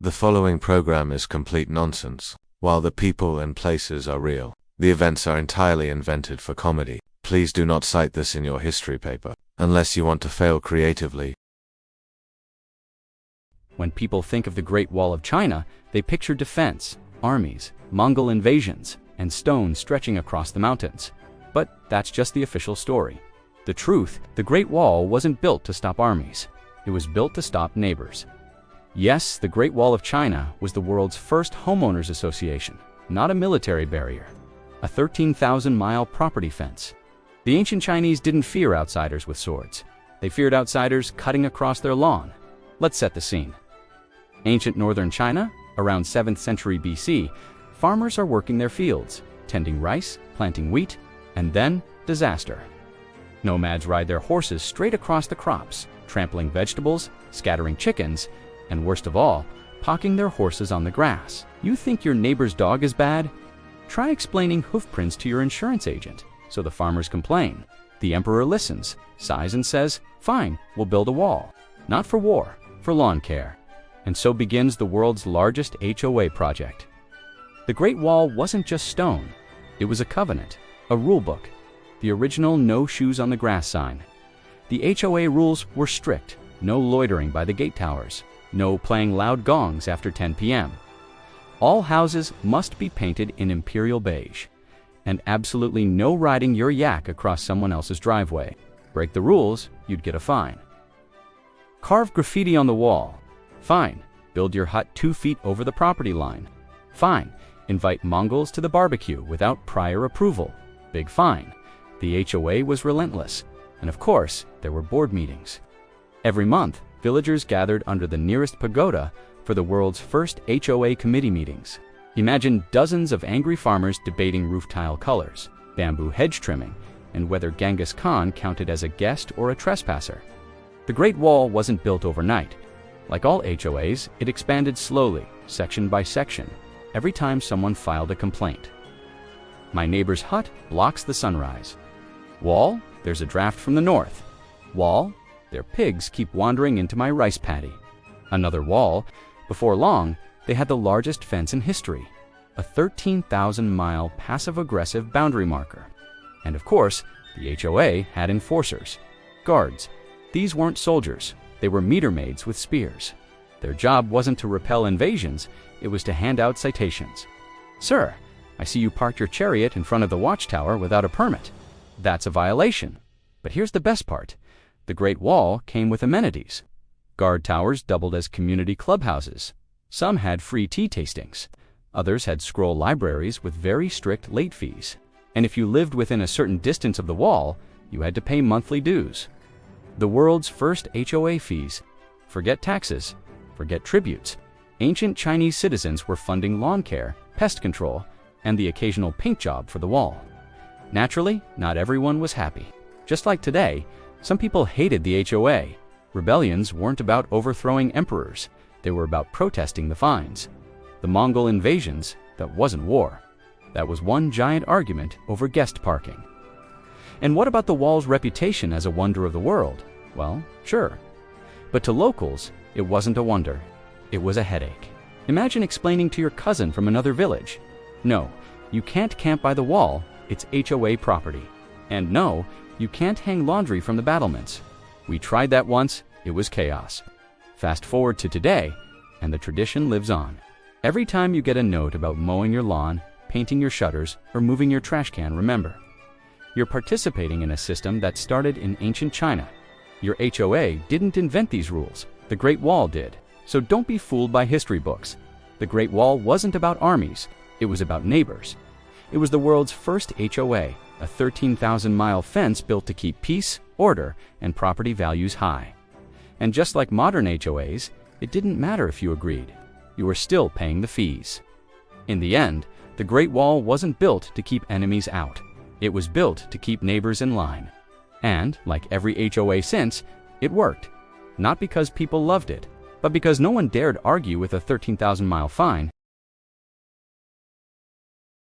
The following program is complete nonsense. While the people and places are real, the events are entirely invented for comedy. Please do not cite this in your history paper, unless you want to fail creatively. When people think of the Great Wall of China, they picture defense, armies, Mongol invasions, and stones stretching across the mountains. But that's just the official story. The truth, the Great Wall wasn't built to stop armies. It was built to stop neighbors. Yes, the Great Wall of China was the world's first Homeowners Association, not a military barrier. A 13,000-mile property fence. The ancient Chinese didn't fear outsiders with swords. They feared outsiders cutting across their lawn. Let's set the scene. Ancient northern China, around 7th century BC, farmers are working their fields, tending rice, planting wheat, and then disaster. Nomads ride their horses straight across the crops, trampling vegetables, scattering chickens, and worst of all, pocking their horses on the grass. You think your neighbor's dog is bad? Try explaining hoof prints to your insurance agent. So the farmers complain. The emperor listens, sighs and says, "Fine, we'll build a wall." Not for war, for lawn care. And so begins the world's largest HOA project. The Great Wall wasn't just stone. It was a covenant, a rule book, the original "no shoes on the grass" sign. The HOA rules were strict. No loitering by the gate towers. No playing loud gongs after 10 p.m. All houses must be painted in imperial beige. And absolutely no riding your yak across someone else's driveway. Break the rules, you'd get a fine. Carve graffiti on the wall. Fine. Build your hut 2 feet over the property line. Fine. Invite Mongols to the barbecue without prior approval. Big fine. The HOA was relentless. And of course, there were board meetings. Every month, villagers gathered under the nearest pagoda for the world's first HOA committee meetings. Imagine dozens of angry farmers debating roof tile colors, bamboo hedge trimming, and whether Genghis Khan counted as a guest or a trespasser. The Great Wall wasn't built overnight. Like all HOAs, it expanded slowly, section by section, every time someone filed a complaint. My neighbor's hut blocks the sunrise. Wall, there's a draft from the north. Wall, their pigs keep wandering into my rice paddy. Another wall, before long, they had the largest fence in history, a 13,000-mile passive-aggressive boundary marker. And of course, the HOA had enforcers, guards. These weren't soldiers. They were meter maids with spears. Their job wasn't to repel invasions, it was to hand out citations. "Sir, I see you parked your chariot in front of the watchtower without a permit. That's a violation." But here's the best part. The Great Wall came with amenities. Guard towers doubled as community clubhouses. Some had free tea tastings. Others had scroll libraries with very strict late fees. And if you lived within a certain distance of the wall, you had to pay monthly dues. The world's first HOA fees. Forget taxes, forget tributes. Ancient Chinese citizens were funding lawn care, pest control, and the occasional paint job for the wall. Naturally, not everyone was happy. Just like today, some people hated the HOA. Rebellions weren't about overthrowing emperors. They were about protesting the fines. The Mongol invasions, that wasn't war. That was one giant argument over guest parking. And what about the wall's reputation as a wonder of the world? Well, sure. But to locals, it wasn't a wonder. It was a headache. Imagine explaining to your cousin from another village, "No, you can't camp by the wall, it's HOA property." And no, you can't hang laundry from the battlements. We tried that once, it was chaos. Fast forward to today, and the tradition lives on. Every time you get a note about mowing your lawn, painting your shutters, or moving your trash can, remember, you're participating in a system that started in ancient China. Your HOA didn't invent these rules. The Great Wall did. So don't be fooled by history books. The Great Wall wasn't about armies. It was about neighbors. It was the world's first HOA, a 13,000-mile fence built to keep peace, order, and property values high. And just like modern HOAs, it didn't matter if you agreed. You were still paying the fees. In the end, the Great Wall wasn't built to keep enemies out. It was built to keep neighbors in line. And, like every HOA since, it worked. Not because people loved it, but because no one dared argue with a 13,000-mile fine.